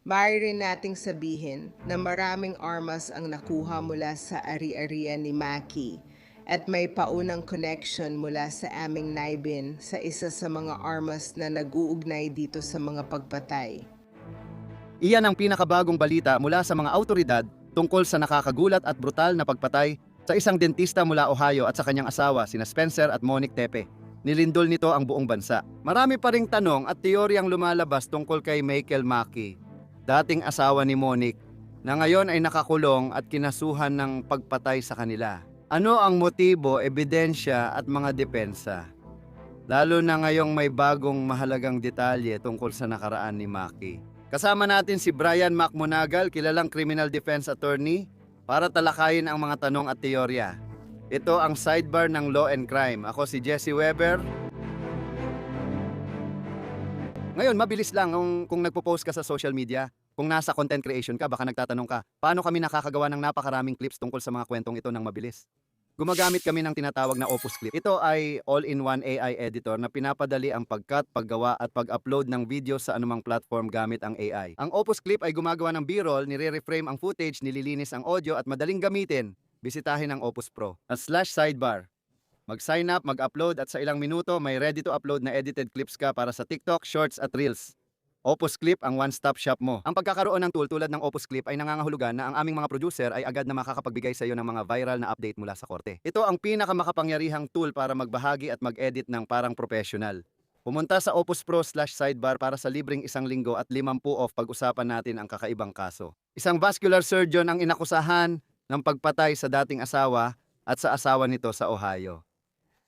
Maaari rin nating sabihin na maraming armas ang nakuha mula sa ari-arian ni Maki at may paunang connection mula sa aming naibin sa isa sa mga armas na nag-uugnay dito sa mga pagpatay. Iyan ang pinakabagong balita mula sa mga autoridad tungkol sa nakakagulat at brutal na pagpatay sa isang dentista mula Ohio at sa kanyang asawa, sina Spencer at Monique Tepe. Nilindol nito ang buong bansa. Marami pa ring tanong at teoryang lumalabas tungkol kay Michael Maki, dating asawa ni Monique, na ngayon ay nakakulong at kinasuhan ng pagpatay sa kanila. Ano ang motibo, ebidensya at mga depensa? Lalo na ngayong may bagong mahalagang detalye tungkol sa nakaraan ni Maki. Kasama natin si Brian McMonagle, kilalang criminal defense attorney, para talakayin ang mga tanong at teorya. Ito ang sidebar ng Law and Crime. Ako si Jesse Weber. Ngayon, mabilis lang kung nagpo-post ka sa social media, kung nasa content creation ka, baka nagtatanong ka, paano kami nakakagawa ng napakaraming clips tungkol sa mga kwentong ito ng mabilis? Gumagamit kami ng tinatawag na Opus Clip. Ito ay all-in-one AI editor na pinapadali ang pagcut, paggawa at pag-upload ng video sa anumang platform gamit ang AI. Ang Opus Clip ay gumagawa ng B-roll, nire-reframe ang footage, nililinis ang audio at madaling gamitin. Bisitahin ang Opus Pro. /sidebar. Mag-sign up, mag-upload at sa ilang minuto may ready-to-upload na edited clips ka para sa TikTok, Shorts at Reels. Opus Clip ang one-stop shop mo. Ang pagkakaroon ng tool tulad ng Opus Clip ay nangangahulugan na ang aming mga producer ay agad na makakapagbigay sa iyo ng mga viral na update mula sa korte. Ito ang pinakamakapangyarihang tool para magbahagi at mag-edit ng parang professional. Pumunta sa Opus Pro /sidebar para sa libreng 1 linggo at 50 off pag-usapan natin ang kakaibang kaso. Isang vascular surgeon ang inakusahan ng pagpatay sa dating asawa at sa asawa nito sa Ohio.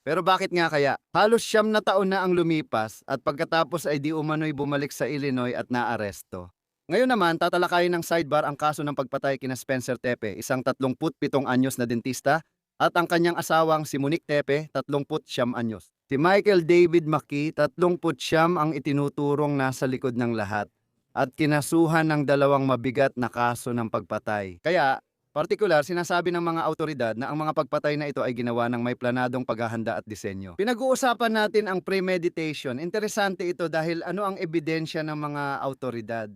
Pero bakit nga kaya? Halos 9 na taon na ang lumipas at pagkatapos ay di umano'y bumalik sa Illinois at naaresto. Ngayon naman, tatalakayin ng sidebar ang kaso ng pagpatay kina Spencer Tepe, isang 37 anyos na dentista, at ang kanyang asawang si Monique Tepe, 39 anyos. Si Michael David Maki, 39 ang itinuturong nasa likod ng lahat at kinasuhan ng 2 mabigat na kaso ng pagpatay. Kaya, partikular, sinasabi ng mga autoridad na ang mga pagpatay na ito ay ginawa ng may planadong paghahanda at disenyo. Pinag-uusapan natin ang premeditation. Interesante ito dahil ano ang ebidensya ng mga autoridad?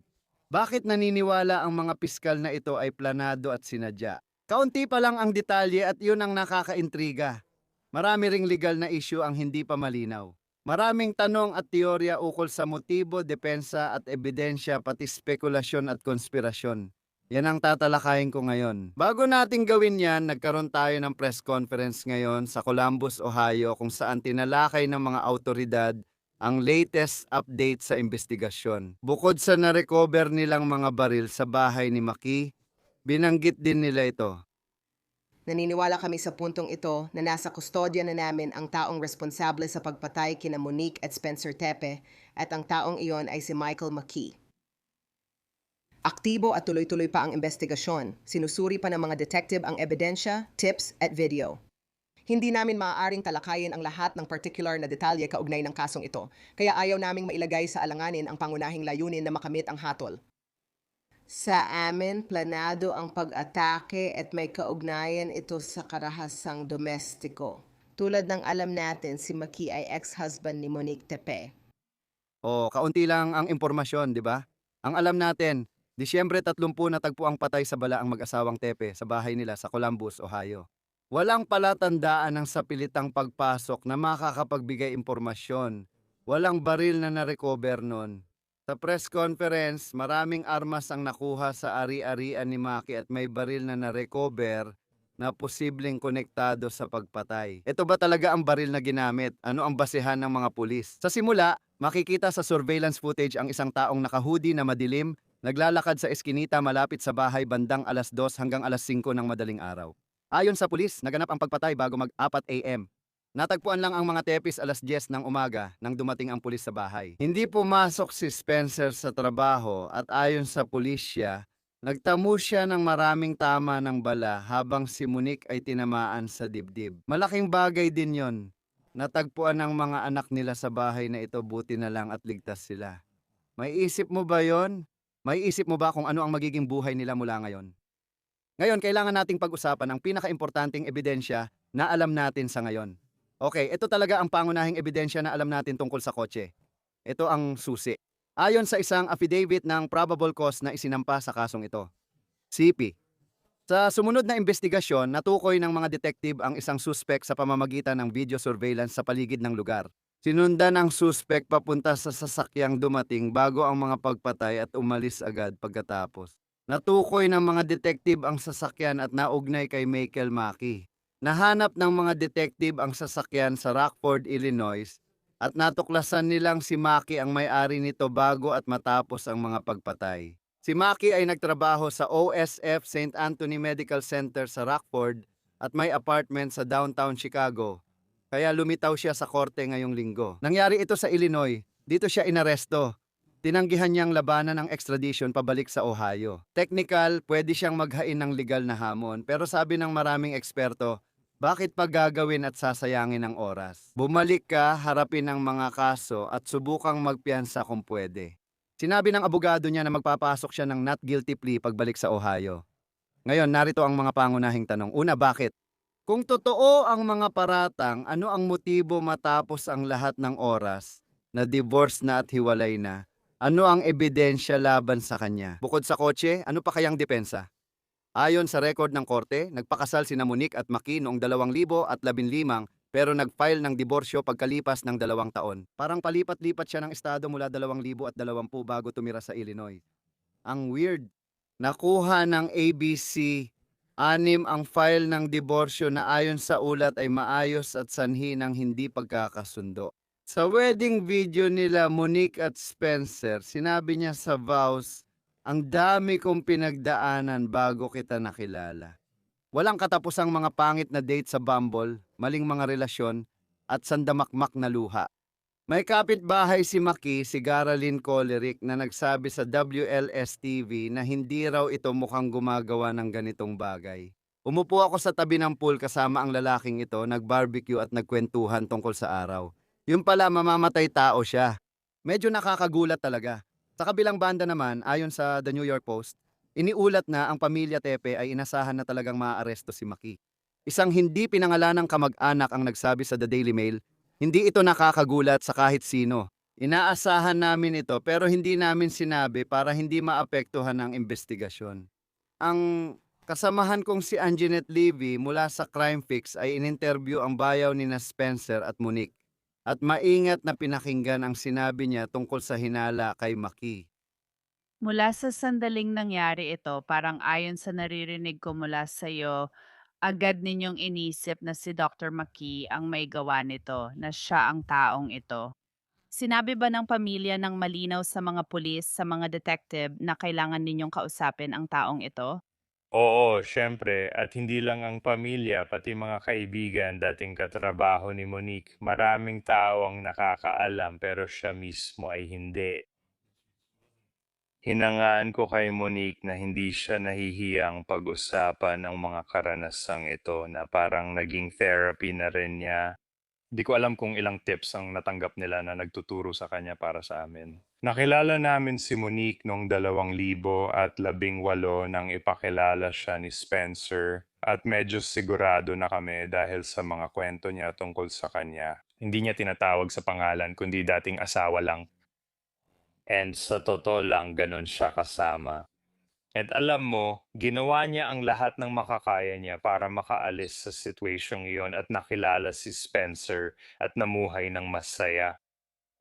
Bakit naniniwala ang mga piskal na ito ay planado at sinadya? Kaunti pa lang ang detalye at yun ang nakakaintriga. Marami ring legal na issue ang hindi pa malinaw. Maraming tanong at teorya ukol sa motibo, depensa at ebidensya pati spekulasyon at konspirasyon. Yan ang tatalakayin ko ngayon. Bago nating gawin yan, nagkaroon tayo ng press conference ngayon sa Columbus, Ohio kung saan tinalakay ng mga autoridad ang latest update sa investigasyon. Bukod sa na-recover nilang mga baril sa bahay ni Maki, binanggit din nila ito. Naniniwala kami sa puntong ito na nasa kustodya na namin ang taong responsable sa pagpatay kina Monique at Spencer Tepe at ang taong iyon ay si Michael Maki. Aktibo at tuloy-tuloy pa ang investigasyon. Sinusuri pa ng mga detective ang ebidensya, tips at video. Hindi namin maaaring talakayin ang lahat ng particular na detalye kaugnay ng kasong ito, kaya ayaw naming mailagay sa alanganin ang pangunahing layunin na makamit ang hatol. Sa amin, planado ang pag-atake at may kaugnayan ito sa karahasang domestiko. Tulad ng alam natin, si Maki ay ex-husband ni Monique Tepe. O, kaunti lang ang impormasyon, di ba? Ang alam natin, Disyembre 30 natagpo ang patay sa bala ang mag-asawang Tepe sa bahay nila sa Columbus, Ohio. Walang palatandaan ng sapilitang pagpasok na makakapagbigay impormasyon. Walang baril na na-recover nun. Sa press conference, maraming armas ang nakuha sa ari-arian ni Maki at may baril na na-recover na posibleng konektado sa pagpatay. Ito ba talaga ang baril na ginamit? Ano ang basehan ng mga pulis? Sa simula, makikita sa surveillance footage ang isang taong naka-hoodie na madilim, naglalakad sa eskinita malapit sa bahay bandang 2:00 hanggang 5:00 ng madaling araw. Ayon sa pulis, naganap ang pagpatay bago mag-4 a.m. Natagpuan lang ang mga tepis 10:00 ng umaga nang dumating ang pulis sa bahay. Hindi pumasok si Spencer sa trabaho at ayon sa pulisya, nagtamo siya ng maraming tama ng bala habang si Monique ay tinamaan sa dibdib. Malaking bagay din yon. Natagpuan ng mga anak nila sa bahay na ito, buti na lang at ligtas sila. May isip mo ba yon? May isip mo ba kung ano ang magiging buhay nila mula ngayon? Ngayon, kailangan nating pag-usapan ang pinaka-importanting ebidensya na alam natin sa ngayon. Okay, ito talaga ang pangunahing ebidensya na alam natin tungkol sa kotse. Ito ang susi. Ayon sa isang affidavit ng probable cause na isinampa sa kasong ito. CP. Sa sumunod na investigasyon, natukoy ng mga detective ang isang suspect sa pamamagitan ng video surveillance sa paligid ng lugar. Sinundan ang suspect papunta sa sasakyang dumating bago ang mga pagpatay at umalis agad pagkatapos. Natukoy ng mga detective ang sasakyan at naugnay kay Michael Mackey. Nahanap ng mga detective ang sasakyan sa Rockford, Illinois at natuklasan nilang si Mackey ang may-ari nito bago at matapos ang mga pagpatay. Si Mackey ay nagtrabaho sa OSF St. Anthony Medical Center sa Rockford at may apartment sa downtown Chicago. Kaya lumitaw siya sa korte ngayong linggo. Nangyari ito sa Illinois. Dito siya inaresto. Tinanggihan niyang labanan ng extradition pabalik sa Ohio. Technical, pwede siyang maghain ng legal na hamon. Pero sabi ng maraming eksperto, bakit pa gagawin at sasayangin ang oras? Bumalik ka, harapin ang mga kaso at subukang magpiyansa kung pwede. Sinabi ng abogado niya na magpapasok siya ng not guilty plea pagbalik sa Ohio. Ngayon, narito ang mga pangunahing tanong. Una, bakit? Kung totoo ang mga paratang, ano ang motibo matapos ang lahat ng oras na divorce na at hiwalay na? Ano ang ebidensya laban sa kanya? Bukod sa kotse, ano pa kayang depensa? Ayon sa record ng korte, nagpakasal sina Monique at Mackey noong 2015 pero nag-file ng diborsyo pagkalipas ng 2 taon. Parang palipat-lipat siya ng estado mula 2020 bago tumira sa Illinois. Ang weird. Nakuha ng ABC, 6 ang file ng diborsyo na ayon sa ulat ay maayos at sanhi ng hindi pagkakasundo. Sa wedding video nila Monique at Spencer, sinabi niya sa vows, ang dami kong pinagdaanan bago kita nakilala. Walang katapusang mga pangit na date sa Bumble, maling mga relasyon, at sandamakmak na luha. May kapitbahay si Mackey, si Garalyn Coleric, na nagsabi sa WLS-TV na hindi raw ito mukhang gumagawa ng ganitong bagay. Umupo ako sa tabi ng pool kasama ang lalaking ito, nag-barbecue at nagkwentuhan tungkol sa araw. Yung pala mamamatay tao siya. Medyo nakakagulat talaga. Sa kabilang banda naman, ayon sa The New York Post, iniulat na ang pamilya Tepe ay inasahan na talagang maaaresto si Mackey. Isang hindi pinangalanang kamag-anak ang nagsabi sa The Daily Mail, hindi ito nakakagulat sa kahit sino. Inaasahan namin ito pero hindi namin sinabi para hindi maapektuhan ang investigasyon. Ang kasamahan kong si Anjanette Levy mula sa Crime Fix ay ininterview ang bayaw ni na Spencer at Monique. At maingat na pinakinggan ang sinabi niya tungkol sa hinala kay Mackey. Mula sa sandaling nangyari ito, parang ayon sa naririnig ko mula sa'yo, agad ninyong inisip na si Dr. McKee ang may gawa nito, na siya ang taong ito. Sinabi ba ng pamilya ng malinaw sa mga pulis, sa mga detective na kailangan ninyong kausapin ang taong ito? Oo, siyempre. At hindi lang ang pamilya, pati mga kaibigan, dating katrabaho ni Monique. Maraming tao ang nakakaalam pero siya mismo ay hindi. Hinangaan ko kay Monique na hindi siya nahihiyang pag-usapan ang mga karanasang ito na parang naging therapy na rin niya. Di ko alam kung ilang tips ang natanggap nila na nagtuturo sa kanya para sa amin. Nakilala namin si Monique noong 2018 nang ipakilala siya ni Spencer at medyo sigurado na kami dahil sa mga kwento niya tungkol sa kanya. Hindi niya tinatawag sa pangalan kundi dating asawa lang. And sa totoo lang, ganun siya kasama. At alam mo, ginawa niya ang lahat ng makakaya niya para makaalis sa situasyong iyon at nakilala si Spencer at namuhay ng masaya.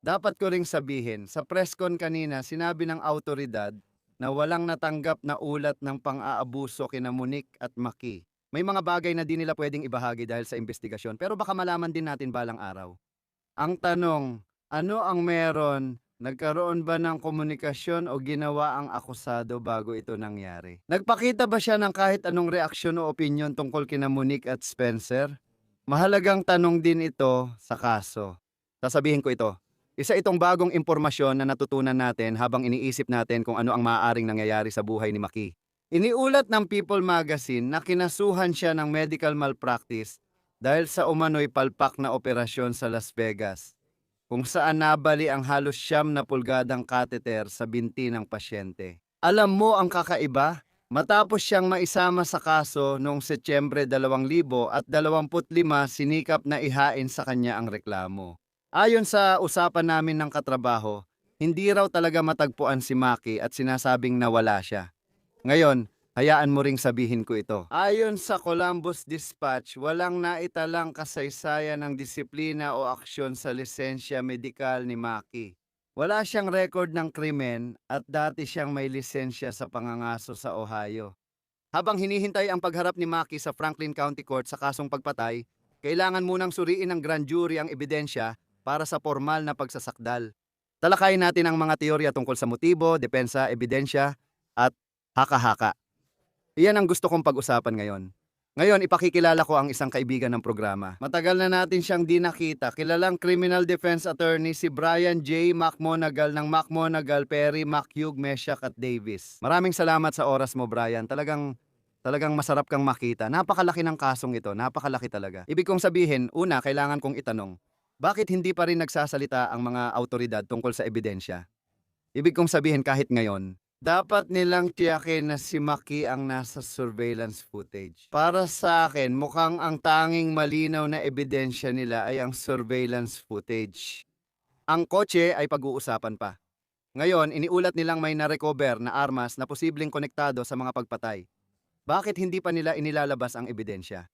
Dapat ko ring sabihin, sa press con kanina sinabi ng autoridad na walang natanggap na ulat ng pang-aabuso kina Monique at Mackey. May mga bagay na di nila pwedeng ibahagi dahil sa investigasyon pero baka malaman din natin balang araw. Ang tanong, ano ang meron? Nagkaroon ba ng komunikasyon o ginawa ang akusado bago ito nangyari? Nagpakita ba siya ng kahit anong reaksyon o opinyon tungkol kina Monique at Spencer? Mahalagang tanong din ito sa kaso. Sasabihin ko ito. Isa itong bagong impormasyon na natutunan natin habang iniisip natin kung ano ang maaaring nangyayari sa buhay ni Mackey. Iniulat ng People Magazine na kinasuhan siya ng medical malpractice dahil sa umano'y palpak na operasyon sa Las Vegas, kung saan nabali ang halos 9 pulgadang catheter sa binti ng pasyente. Alam mo ang kakaiba? Matapos siyang maisama sa kaso noong Setyembre 2025, sinikap na ihain sa kanya ang reklamo. Ayon sa usapan namin ng katrabaho, Hindi raw talaga matagpuan si Maki at sinasabing nawala siya. Ngayon, hayaan mo ring sabihin ko ito. Ayon sa Columbus Dispatch, walang naitalang kasaysayan ng disiplina o aksyon sa lisensya medikal ni Maki. Wala siyang record ng krimen at dati siyang may lisensya sa pangangaso sa Ohio. Habang hinihintay ang pagharap ni Maki sa Franklin County Court sa kasong pagpatay, kailangan munang suriin ng grand jury ang ebidensya para sa formal na pagsasakdal. Talakayin natin ang mga teorya tungkol sa motibo, depensa, ebidensya, at haka-haka. Iyan ang gusto kong pag-usapan ngayon. Ngayon, ipakikilala ko ang isang kaibigan ng programa. Matagal na natin siyang di nakita. Kilalang criminal defense attorney si Brian J. McMonagle ng McMonagle, Perry, McHugh, Meshach at Davis. Maraming salamat sa oras mo, Brian. Talagang masarap kang makita. Napakalaki ng kasong ito. Napakalaki talaga. Ibig kong sabihin, una, kailangan kong itanong, bakit hindi pa rin nagsasalita ang mga autoridad tungkol sa ebidensya? Ibig kong sabihin kahit ngayon, dapat nilang tiyakin na si Maki ang nasa surveillance footage. Para sa akin, mukhang ang tanging malinaw na ebidensya nila ay ang surveillance footage. Ang kotse ay pag-uusapan pa. Ngayon, iniulat nilang may na-recover na armas na posibleng konektado sa mga pagpatay. Bakit hindi pa nila inilalabas ang ebidensya?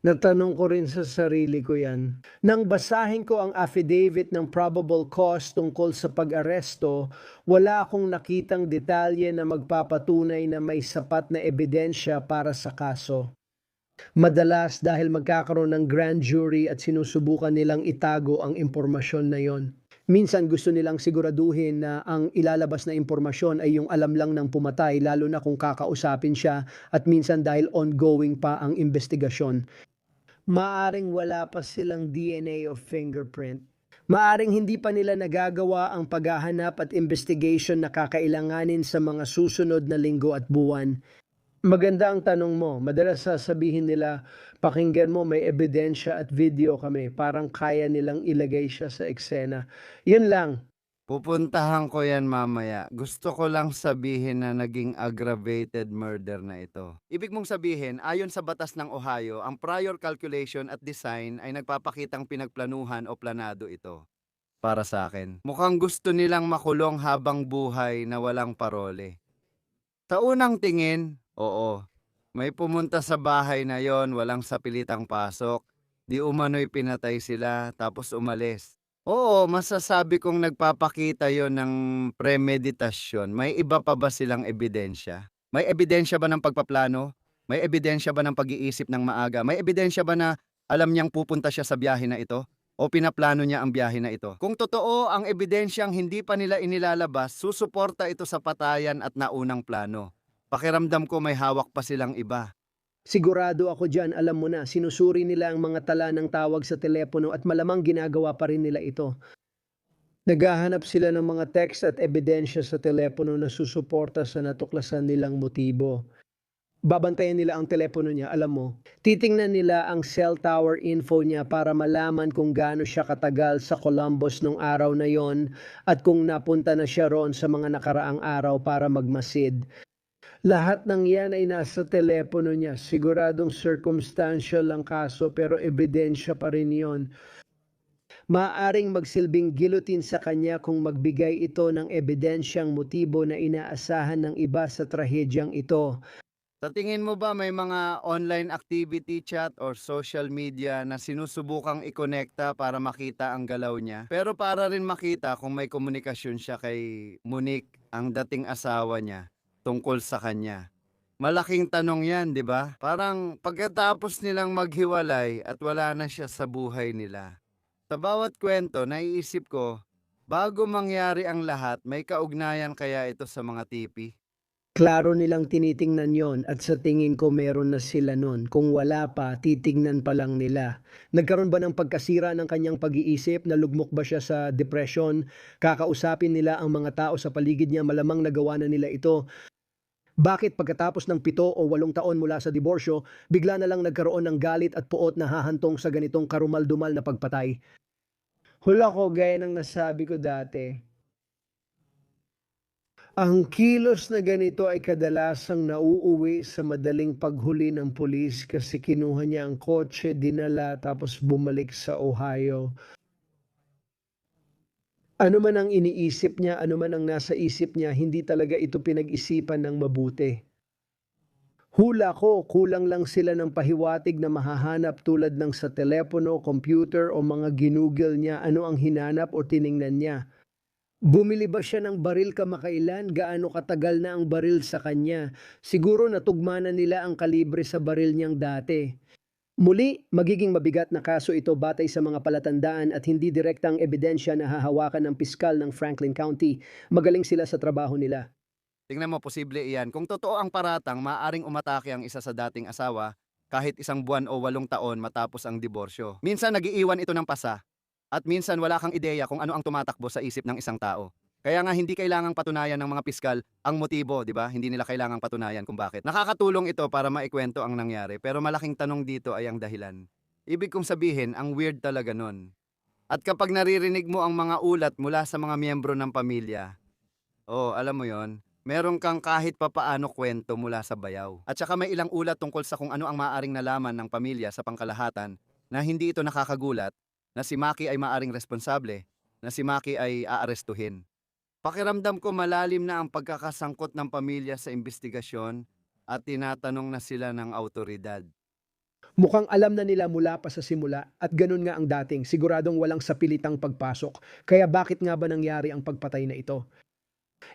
Natanong ko rin sa sarili ko yan. Nang basahin ko ang affidavit ng probable cause tungkol sa pag-aresto, wala akong nakitang detalye na magpapatunay na may sapat na ebidensya para sa kaso. Madalas dahil magkakaroon ng grand jury at sinusubukan nilang itago ang impormasyon na yon. Minsan gusto nilang siguraduhin na ang ilalabas na impormasyon ay yung alam lang ng pumatay, lalo na kung kakausapin siya, at minsan dahil ongoing pa ang investigasyon. Maaring wala pa silang DNA o fingerprint. Maaring hindi pa nila nagagawa ang paghahanap at investigation na kakailanganin sa mga susunod na linggo at buwan. Maganda ang tanong mo. Madalas sasabihin nila, pakinggan mo, may ebidensya at video kami. Parang kaya nilang ilagay siya sa eksena. Yun lang. Pupuntahan ko yan mamaya. Gusto ko lang sabihin na naging aggravated murder na ito. Ibig mong sabihin, ayon sa batas ng Ohio, ang prior calculation at design ay nagpapakitang pinagplanuhan o planado ito. Para sa akin, mukhang gusto nilang makulong habang buhay na walang parole. Sa unang tingin, oo, may pumunta sa bahay na yon, walang sapilitang pasok. Di umano'y pinatay sila tapos umalis. Oo, masasabi kong nagpapakita yon ng premeditasyon. May iba pa ba silang ebidensya? May ebidensya ba ng pagpaplano? May ebidensya ba ng pag-iisip ng maaga? May ebidensya ba na alam niyang pupunta siya sa biyahe na ito? O pinaplano niya ang biyahe na ito? Kung totoo ang ebidensyang hindi pa nila inilalabas, susuporta ito sa patayan at naunang plano. Pakiramdam ko may hawak pa silang iba. Sigurado ako dyan, alam mo na, sinusuri nila ang mga tala ng tawag sa telepono at malamang ginagawa pa rin nila ito. Naghahanap sila ng mga text at ebidensya sa telepono na susuporta sa natuklasan nilang motibo. Babantayan nila ang telepono niya, alam mo. Titingnan nila ang cell tower info niya para malaman kung gaano siya katagal sa Columbus nung araw na yon at kung napunta na siya roon sa mga nakaraang araw para magmasid. Lahat ng yan ay nasa telepono niya. Siguradong circumstantial ang kaso pero ebidensya pa rin yon. Maaring magsilbing guillotine sa kanya kung magbigay ito ng ebidensyang motibo na inaasahan ng iba sa trahedyang ito. Sa tingin mo ba may mga online activity chat or social media na sinusubukang ikonekta para makita ang galaw niya? Pero para rin makita kung may komunikasyon siya kay Monique, ang dating asawa niya, tungkol sa kanya. Malaking tanong yan, di ba? Parang pagkatapos nilang maghiwalay at wala na siya sa buhay nila. Sa bawat kwento, naiisip ko, bago mangyari ang lahat, may kaugnayan kaya ito sa mga tipi? Klaro nilang tinitingnan yon at sa tingin ko meron na sila nun. Kung wala pa, titingnan pa lang nila. Nagkaroon ba ng pagkasira ng kanyang pag-iisip? Nalugmok ba siya sa depression? Kakausapin nila ang mga tao sa paligid niya, malamang nagawa na nila ito. Bakit pagkatapos ng 7 o 8 taon mula sa diborsyo, bigla na lang nagkaroon ng galit at puot na hahantong sa ganitong karumal-dumal na pagpatay? Hula ko gaya ng nasabi ko dati. Ang kilos na ganito ay kadalasang nauuwi sa madaling paghuli ng pulis kasi kinuha niya ang kotse, dinala tapos bumalik sa Ohio. Ano man ang iniisip niya, ano man ang nasa isip niya, hindi talaga ito pinag-isipan ng mabuti. Hula ko, kulang lang sila ng pahiwatig na mahahanap tulad ng sa telepono, computer o mga ginugol niya ano ang hinanap o tiningnan niya. Bumili ba siya ng baril kamakailan? Gaano katagal na ang baril sa kanya? Siguro natugma na nila ang kalibre sa baril niyang dati. Muli, magiging mabigat na kaso ito batay sa mga palatandaan at hindi direktang ebidensya na hahawakan ng piskal ng Franklin County. Magaling sila sa trabaho nila. Tingnan mo, posible iyan. Kung totoo ang paratang, maaaring umatake ang isa sa dating asawa kahit 1 buwan o 8 taon matapos ang diborsyo. Minsan nagiiwan ito ng pasa at minsan wala kang ideya kung ano ang tumatakbo sa isip ng isang tao. Kaya nga hindi kailangang patunayan ng mga piskal ang motibo, di ba? Hindi nila kailangang patunayan kung bakit. Nakakatulong ito para maikwento ang nangyari, pero malaking tanong dito ay ang dahilan. Ibig kong sabihin, ang weird talaga nun. At kapag naririnig mo ang mga ulat mula sa mga miyembro ng pamilya, alam mo yon, meron kang kahit papaano kwento mula sa bayaw. At saka may ilang ulat tungkol sa kung ano ang maaaring nalaman ng pamilya sa pangkalahatan na hindi ito nakakagulat, na si Maki ay maaaring responsable, na si Maki ay aarestuhin. Pakiramdam ko malalim na ang pagkakasangkot ng pamilya sa investigasyon at tinatanong na sila ng autoridad. Mukhang alam na nila mula pa sa simula at ganun nga ang dating, siguradong walang sapilitang pagpasok. Kaya bakit nga ba nangyari ang pagpatay na ito?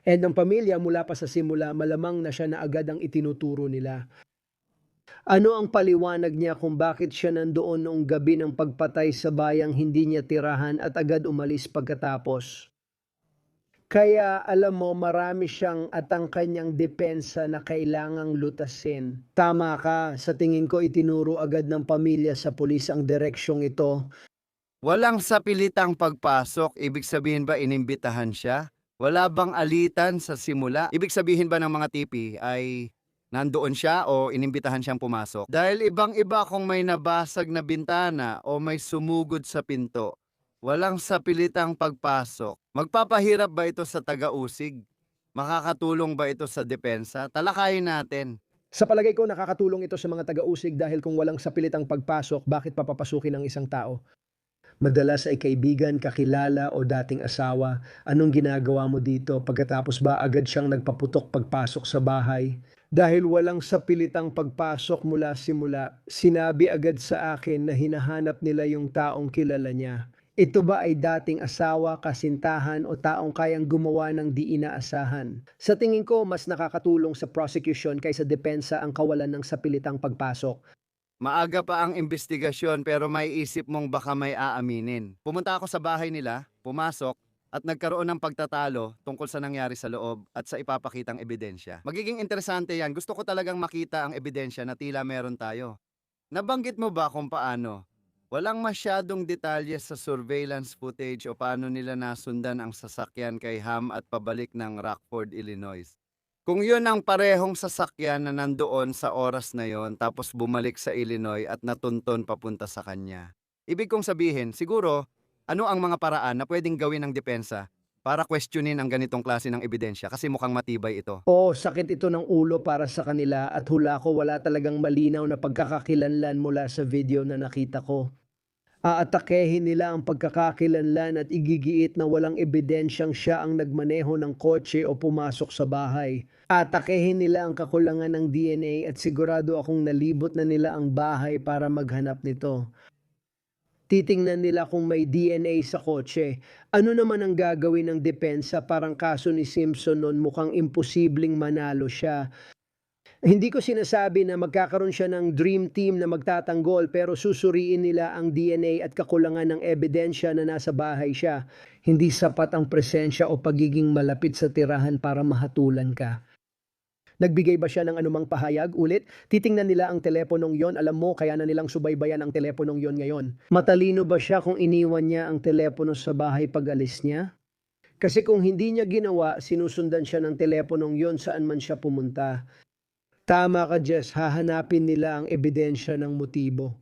And ang pamilya mula pa sa simula, malamang na siya na agad ang itinuturo nila. Ano ang paliwanag niya kung bakit siya nandoon noong gabi ng pagpatay sa bayang hindi niya tirahan at agad umalis pagkatapos? Kaya alam mo, marami siyang at ang kanyang depensa na kailangang lutasin. Tama ka, sa tingin ko itinuro agad ng pamilya sa pulis ang direksyong ito. Walang sapilitang pagpasok, ibig sabihin ba inimbitahan siya? Wala bang alitan sa simula? Ibig sabihin ba ng mga tipi ay nandoon siya o inimbitahan siyang pumasok? Dahil ibang-iba kung may nabasag na bintana o may sumugod sa pinto. Walang sapilitang pagpasok. Magpapahirap ba ito sa taga-usig? Makakatulong ba ito sa depensa? Talakayin natin. Sa palagay ko, nakakatulong ito sa mga taga-usig dahil kung walang sapilitang pagpasok, bakit papapasukin ng isang tao? Madalas ay kaibigan, kakilala o dating asawa. Anong ginagawa mo dito? Pagkatapos ba agad siyang nagpaputok pagpasok sa bahay? Dahil walang sapilitang pagpasok mula simula, sinabi agad sa akin na hinahanap nila yung taong kilala niya. Ito ba ay dating asawa, kasintahan o taong kayang gumawa ng di inaasahan? Sa tingin ko, mas nakakatulong sa prosecution kaysa depensa ang kawalan ng sapilitang pagpasok. Maaga pa ang investigasyon pero may isip mong baka may aaminin. Pumunta ako sa bahay nila, pumasok, at nagkaroon ng pagtatalo tungkol sa nangyari sa loob at sa ipapakitang ebidensya. Magiging interesante yan. Gusto ko talagang makita ang ebidensya na tila meron tayo. Nabanggit mo ba kung paano? Walang masyadong detalye sa surveillance footage o paano nila nasundan ang sasakyan kay Ham at pabalik ng Rockford, Illinois. Kung yun ang parehong sasakyan na nandoon sa oras na yon tapos bumalik sa Illinois at natunton papunta sa kanya. Ibig kong sabihin, siguro, ano ang mga paraan na pwedeng gawin ng depensa para questionin ang ganitong klase ng ebidensya kasi mukhang matibay ito. Oo, sakit ito ng ulo para sa kanila at hula ko wala talagang malinaw na pagkakakilanlan mula sa video na nakita ko. Aatakehin nila ang pagkakakilanlan at igigiit na walang ebidensyang siya ang nagmaneho ng kotse o pumasok sa bahay. Aatakehin nila ang kakulangan ng DNA at sigurado akong nalibot na nila ang bahay para maghanap nito. Titingnan nila kung may DNA sa kotse. Ano naman ang gagawin ng depensa? Parang kaso ni Simpson noon, mukhang imposibleng manalo siya. Hindi ko sinasabi na magkakaroon siya ng dream team na magtatanggol pero susuriin nila ang DNA at kakulangan ng ebidensya na nasa bahay siya. Hindi sapat ang presensya o pagiging malapit sa tirahan para mahatulan ka. Nagbigay ba siya ng anumang pahayag? Ulit, titingnan nila ang teleponong yon. Alam mo, kaya na nilang subaybayan ang teleponong yon ngayon. Matalino ba siya kung iniwan niya ang telepono sa bahay pag alis niya? Kasi kung hindi niya ginawa, sinusundan siya ng teleponong yon saan man siya pumunta. Tama ka, Jess, hahanapin nila ang ebidensya ng motibo.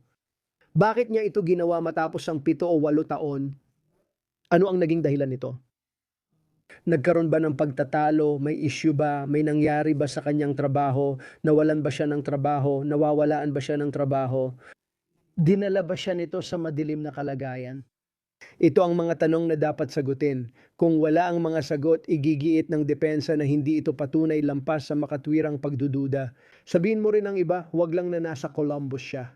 Bakit niya ito ginawa matapos ang 7 o 8 taon? Ano ang naging dahilan nito? Nagkaroon ba ng pagtatalo? May issue ba? May nangyari ba sa kanyang trabaho? Nawalan ba siya ng trabaho? Nawawalaan ba siya ng trabaho? Dinala ba siya nito sa madilim na kalagayan? Ito ang mga tanong na dapat sagutin. Kung wala ang mga sagot, igigiit ng depensa na hindi ito patunay lampas sa makatwirang pagdududa. Sabihin mo rin ang iba, wag lang na nasa Columbus siya.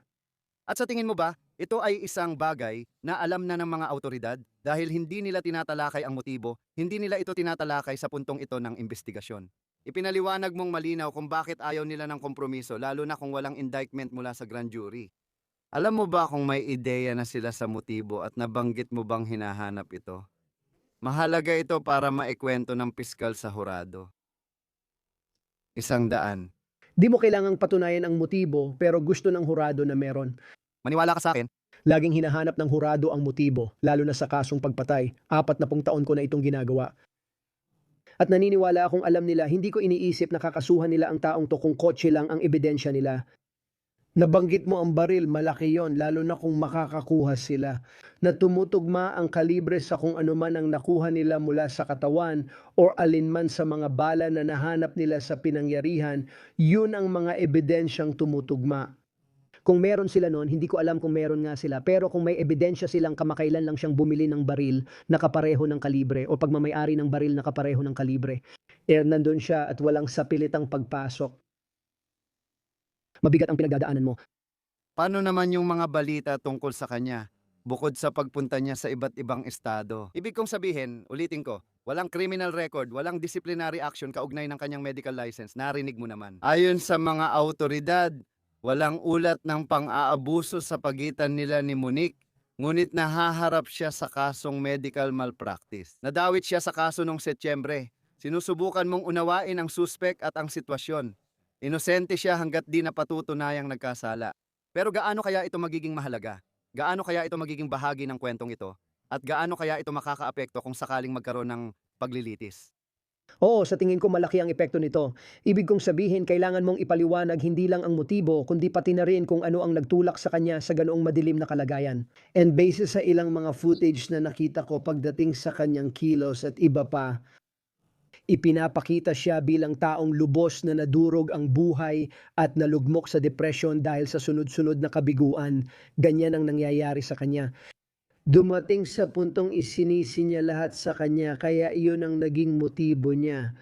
At sa tingin mo ba, ito ay isang bagay na alam na ng mga autoridad dahil hindi nila tinatalakay ang motibo, hindi nila ito tinatalakay sa puntong ito ng investigasyon. Ipinaliwanag mong malinaw kung bakit ayaw nila ng kompromiso lalo na kung walang indictment mula sa grand jury. Alam mo ba kung may ideya na sila sa motibo at nabanggit mo bang hinahanap ito? Mahalaga ito para maikwento ng piskal sa hurado. 100. Di mo kailangang patunayan ang motibo pero gusto ng hurado na meron. Maniwala ka sa akin? Laging hinahanap ng hurado ang motibo, lalo na sa kasong pagpatay. 40 taon ko na itong ginagawa. At naniniwala akong alam nila, hindi ko iniisip na kakasuhan nila ang taong to kung kotse lang ang ebidensya nila. Nabanggit mo ang baril, malaki yon, lalo na kung makakakuha sila. Na tumutugma ang kalibre sa kung ano man ang nakuha nila mula sa katawan o alinman sa mga bala na nahanap nila sa pinangyarihan, yun ang mga ebidensyang tumutugma. Kung meron sila noon, hindi ko alam kung meron nga sila. Pero kung may ebidensya silang kamakailan lang siyang bumili ng baril na kapareho ng kalibre o pagmamayari ng baril na kapareho ng kalibre, nandun siya at walang sapilitang pagpasok. Mabigat ang pinagdadaanan mo. Paano naman yung mga balita tungkol sa kanya? Bukod sa pagpunta niya sa iba't ibang estado. Ibig kong sabihin, ulitin ko, walang criminal record, walang disciplinary action kaugnay ng kanyang medical license. Narinig mo naman. Ayon sa mga autoridad, walang ulat ng pang-aabuso sa pagitan nila ni Monique, ngunit nahaharap siya sa kasong medical malpractice. Nadawit siya sa kaso noong Setyembre. Sinusubukan mong unawain ang suspect at ang sitwasyon. Inosente siya hanggat di napatutunayang nagkasala. Pero gaano kaya ito magiging mahalaga? Gaano kaya ito magiging bahagi ng kwentong ito? At gaano kaya ito makakaapekto kung sakaling magkaroon ng paglilitis? Oo, sa tingin ko malaki ang epekto nito. Ibig kong sabihin, kailangan mong ipaliwanag hindi lang ang motibo, kundi pati na rin kung ano ang nagtulak sa kanya sa ganoong madilim na kalagayan. And basis sa ilang mga footage na nakita ko pagdating sa kanyang kilos at iba pa, ipinapakita siya bilang taong lubos na nadurog ang buhay at nalugmok sa depresyon dahil sa sunod-sunod na kabiguan. Ganyan ang nangyayari sa kanya. Dumating sa puntong isinisi niya lahat sa kanya, kaya iyon ang naging motibo niya.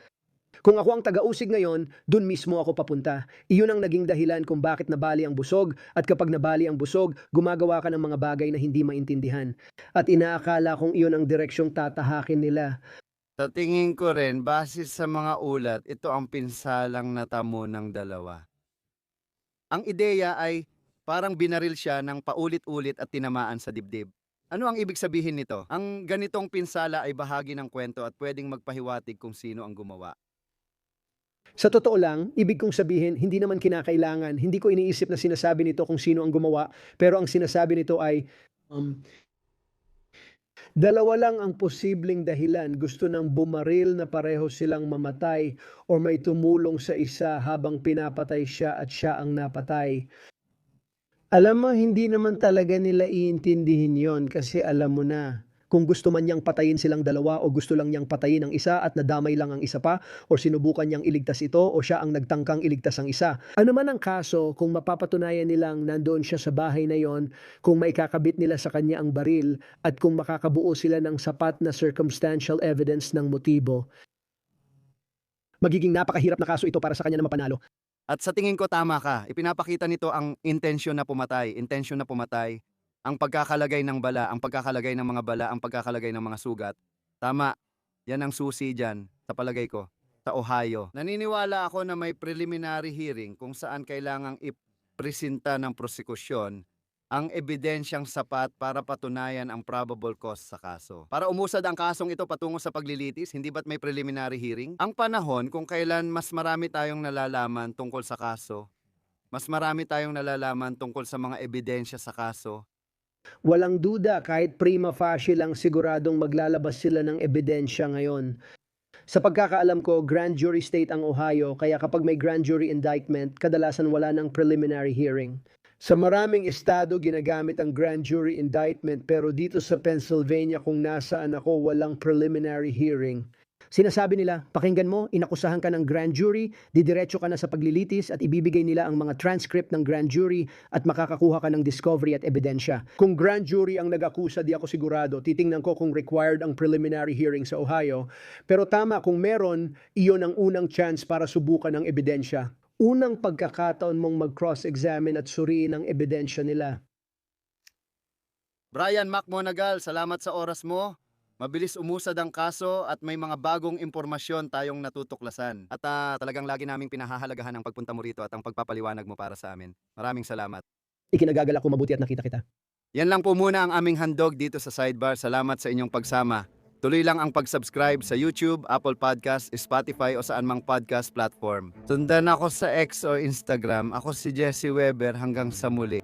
Kung ako ang taga-usig ngayon, dun mismo ako papunta. Iyon ang naging dahilan kung bakit nabali ang busog, at kapag nabali ang busog, gumagawa ka ng mga bagay na hindi maintindihan. At inaakala kong iyon ang direksyong tatahakin nila. Sa tingin ko rin, base sa mga ulat, ito ang pinsalang natamo ng dalawa. Ang ideya ay parang binaril siya ng paulit-ulit at tinamaan sa dibdib. Ano ang ibig sabihin nito? Ang ganitong pinsala ay bahagi ng kwento at pwedeng magpahiwatig kung sino ang gumawa. Sa totoo lang, ibig kong sabihin, hindi naman kinakailangan, hindi ko iniisip na sinasabi nito kung sino ang gumawa, pero ang sinasabi nito ay, dalawa lang ang posibleng dahilan. Gusto ng bumaril na pareho silang mamatay o may tumulong sa isa habang pinapatay siya at siya ang napatay. Alam mo, hindi naman talaga nila iintindihin yon kasi alam mo na. Kung gusto man niyang patayin silang dalawa o gusto lang niyang patayin ang isa at nadamay lang ang isa pa o sinubukan niyang iligtas ito o siya ang nagtangkang iligtas ang isa. Ano man ang kaso, kung mapapatunayan nilang nandoon siya sa bahay na yon, kung maikakabit nila sa kanya ang baril at kung makakabuo sila ng sapat na circumstantial evidence ng motibo, magiging napakahirap na kaso ito para sa kanya na mapanalo. At sa tingin ko tama ka, ipinapakita nito ang intensyon na pumatay, ang pagkakalagay ng bala, ang pagkakalagay ng mga bala, ang pagkakalagay ng mga sugat. Tama, yan ang susi dyan, sa palagay ko, sa Ohio. Naniniwala ako na may preliminary hearing kung saan kailangang ipresenta ng prosekusyon ang ebidensyang sapat para patunayan ang probable cause sa kaso. Para umusad ang kasong ito patungo sa paglilitis, hindi ba't may preliminary hearing? Ang panahon kung kailan mas marami tayong nalalaman tungkol sa kaso, mas marami tayong nalalaman tungkol sa mga ebidensya sa kaso. Walang duda, kahit prima facie lang siguradong maglalabas sila ng ebidensya ngayon. Sa pagkakaalam ko, grand jury state ang Ohio, kaya kapag may grand jury indictment, kadalasan wala ng preliminary hearing. Sa maraming estado, ginagamit ang grand jury indictment, pero dito sa Pennsylvania kung nasaan ako, walang preliminary hearing. Sinasabi nila, pakinggan mo, inakusahan ka ng grand jury, didiretso ka na sa paglilitis at ibibigay nila ang mga transcript ng grand jury at makakakuha ka ng discovery at ebidensya. Kung grand jury ang nag-akusa, di ako sigurado. Titingnan ko kung required ang preliminary hearing sa Ohio. Pero tama, kung meron, iyon ang unang chance para subukan ng ebidensya. Unang pagkakataon mong mag-cross-examine at suriin ang ebidensya nila. Brian Mac Monagal, salamat sa oras mo. Mabilis umusad ang kaso at may mga bagong impormasyon tayong natutuklasan. At talagang lagi naming pinahahalagahan ang pagpunta mo rito at ang pagpapaliwanag mo para sa amin. Maraming salamat. Ikinagagalak ko mabuti at nakita kita. Yan lang po muna ang aming handog dito sa Sidebar. Salamat sa inyong pagsama. Tuloy lang ang pag-subscribe sa YouTube, Apple Podcast, Spotify o saan mang podcast platform. Sundan ako sa X o Instagram. Ako si Jesse Weber. Hanggang sa muli.